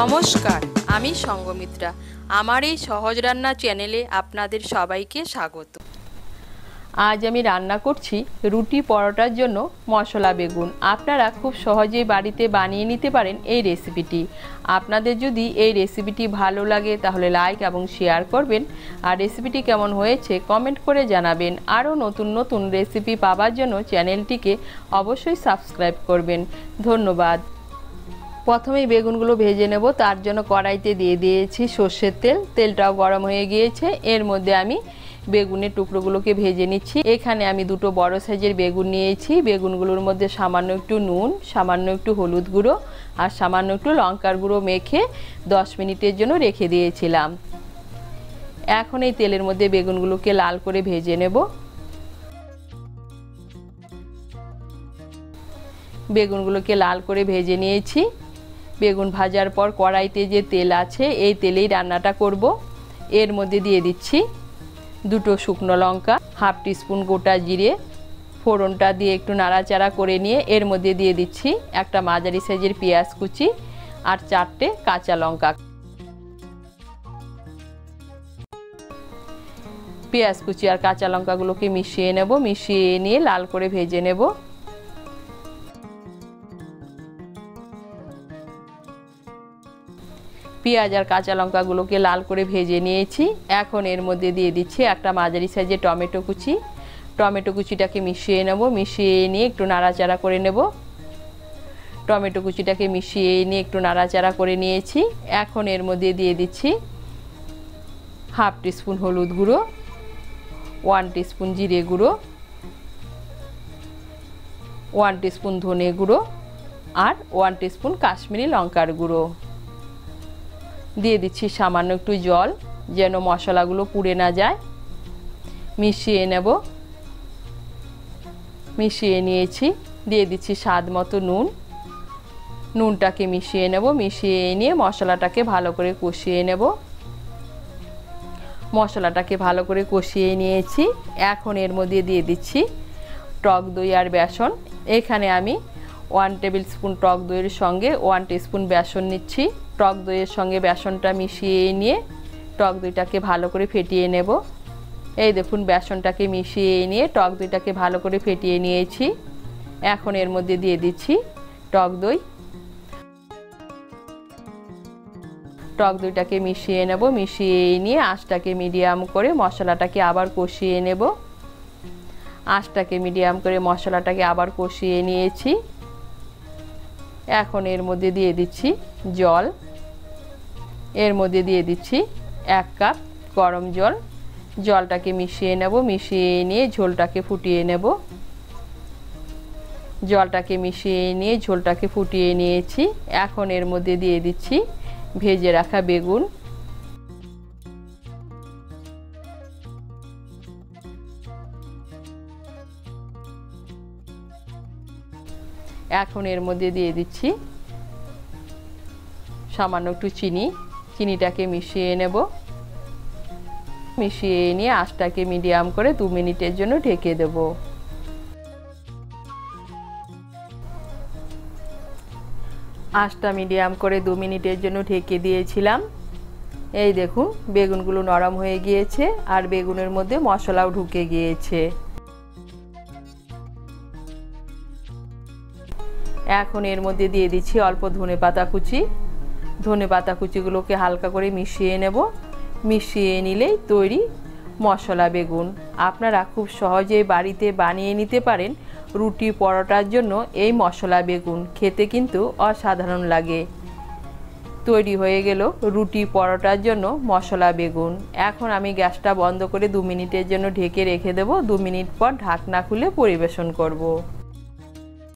নমস্কার, আমি সঙ্গমিত্রা। আমার এই সহজ রান্না চ্যানেলে আপনাদের সবাইকে স্বাগত। আজ আমি রান্না করছি রুটি পরোটার জন্য মশলা বেগুন। আপনারা খুব সহজেই বাড়িতে বানিয়ে নিতে পারেন এই রেসিপিটি। আপনাদের যদি এই রেসিপিটি ভালো লাগে তাহলে লাইক এবং শেয়ার করবেন, আর রেসিপিটি কেমন হয়েছে কমেন্ট করে জানাবেন। আরও নতুন নতুন রেসিপি পাওয়ার জন্য চ্যানেলটিকে অবশ্যই সাবস্ক্রাইব করবেন। ধন্যবাদ। প্রথমেই বেগুনগুলো ভেজে নেব। তার জন্য কড়াইতে দিয়ে দিয়েছি সর্ষের তেল। তেলটাও গরম হয়ে গিয়েছে। এর মধ্যে আমি বেগুনের টুকরোগুলোকে ভেজে নিচ্ছি। এখানে আমি দুটো বড় সাইজের বেগুন নিয়েছি। বেগুনগুলোর মধ্যে সামান্য একটু নুন, সামান্য একটু হলুদ গুঁড়ো আর সামান্য একটু লঙ্কার গুঁড়ো মেখে 10 মিনিটের জন্য রেখে দিয়েছিলাম। এখন এই তেলের মধ্যে বেগুনগুলোকে লাল করে ভেজে নেব। বেগুনগুলোকে লাল করে ভেজে নিয়েছি। বেগুন ভাজার পর কড়াইতে যে তেল আছে এই তেলেই রান্নাটা করব। এর মধ্যে দিয়ে দিচ্ছি দুটো শুকনো লঙ্কা, হাফ টিস্পুন গোটা জিরে, ফোড়নটা দিয়ে একটু নাড়াচাড়া করে নিয়ে এর মধ্যে দিয়ে দিচ্ছি একটা মাঝারি সাইজের পেঁয়াজ কুচি আর 4টে কাঁচা লঙ্কা। পেঁয়াজ কুচি আর কাঁচা লঙ্কাগুলোকে মিশিয়ে নেব। মিশিয়ে নিয়ে লাল করে ভেজে নেব। পেঁয়াজ আর কাঁচা লঙ্কাগুলোকে লাল করে ভেজে নিয়েছি। এখন এর মধ্যে দিয়ে দিচ্ছি একটা মাঝারি সাইজের টমেটো কুচি। টমেটো কুচিটাকে মিশিয়ে নেব। মিশিয়ে নিয়ে একটু নাড়াচাড়া করে নেব। টমেটো কুচিটাকে মিশিয়ে নিয়ে একটু নাড়াচাড়া করে নিয়েছি। এখন এর মধ্যে দিয়ে দিচ্ছি হাফ টিস্পুন হলুদ গুঁড়ো, 1 টিস্পুন জিরে গুঁড়ো, 1 টিস্পুন ধনে গুঁড়ো আর 1 টিস্পুন কাশ্মীরি লঙ্কার গুঁড়ো। দিয়ে দিচ্ছি সামান্য একটু জল যেন মশলাগুলো পুড়ে না যায়। মিশিয়ে নেব। মিশিয়ে নিয়েছি। দিয়ে দিচ্ছি স্বাদ মতো নুন। নুনটাকে মিশিয়ে নেব। মিশিয়ে নিয়ে মশলাটাকে ভালো করে কষিয়ে নেব। মশলাটাকে ভালো করে কষিয়ে নিয়েছি। এখন এর মধ্যে দিয়ে দিচ্ছি টক দই আর বেসন। এখানে আমি 1 টেবিল স্পুন টক দইয়ের সঙ্গে 1 টিস্পুন বেসন নিচ্ছি। টক দইয়ের সঙ্গে বেসনটা মিশিয়ে নিয়ে টক দইটাকে ভালো করে ফেটিয়ে নেব। এই দেখুন বেসনটাকে মিশিয়ে নিয়ে টক দইটাকে ভালো করে ফেটিয়ে নিয়েছি। এখন এর মধ্যে দিয়ে দিচ্ছি টক দই। টক দইটাকে মিশিয়ে নেব। মিশিয়ে নিয়ে আঁচটাকে মিডিয়াম করে মশলাটাকে আবার কষিয়ে নেব। আঁচটাকে মিডিয়াম করে মশলাটাকে আবার কষিয়ে নিয়েছি। এখন এর মধ্যে দিয়ে দিচ্ছি জল। এর মধ্যে দিয়ে দিচ্ছি 1 কাপ গরম জল। জলটাকে মিশিয়ে নেব। মিশিয়ে নিয়ে ঝোলটাকে ফুটিয়ে নেব। জলটাকে মিশিয়ে নিয়ে ঝোলটাকে ফুটিয়ে নিয়েছি। এখন এর মধ্যে দিয়ে দিচ্ছি ভেজে রাখা বেগুন। এখন এর মধ্যে দিয়ে দিচ্ছি সামান্য একটু চিনি। চিনিটাকে মিশিয়ে নেব। মিশিয়ে নিয়ে আঁচটাকে মিডিয়াম করে 2 মিনিটের জন্য ঢেকে দেব। আঁচটা মিডিয়াম করে 2 মিনিটের জন্য ঢেকে দিয়েছিলাম। এই দেখুন বেগুনগুলো নরম হয়ে গিয়েছে আর বেগুনের মধ্যে মশলাও ঢুকে গিয়েছে। এখন এর মধ্যে দিয়ে দিচ্ছি অল্প ধনেপাতা কুচি। ধনেপাতা কুচিগুলোকে হালকা করে মিশিয়ে নেব। মিশিয়ে নিলেই তৈরি মশলা বেগুন। আপনারা খুব সহজেই বাড়িতে বানিয়ে নিতে পারেন রুটি পরোটার জন্য এই মশলা বেগুন। খেতে কিন্তু অসাধারণ লাগে। তৈরি হয়ে গেল রুটি পরোটার জন্য মশলা বেগুন। এখন আমি গ্যাসটা বন্ধ করে 2 মিনিটের জন্য ঢেকে রেখে দেব। 2 মিনিট পর ঢাকনা খুলে পরিবেশন করব।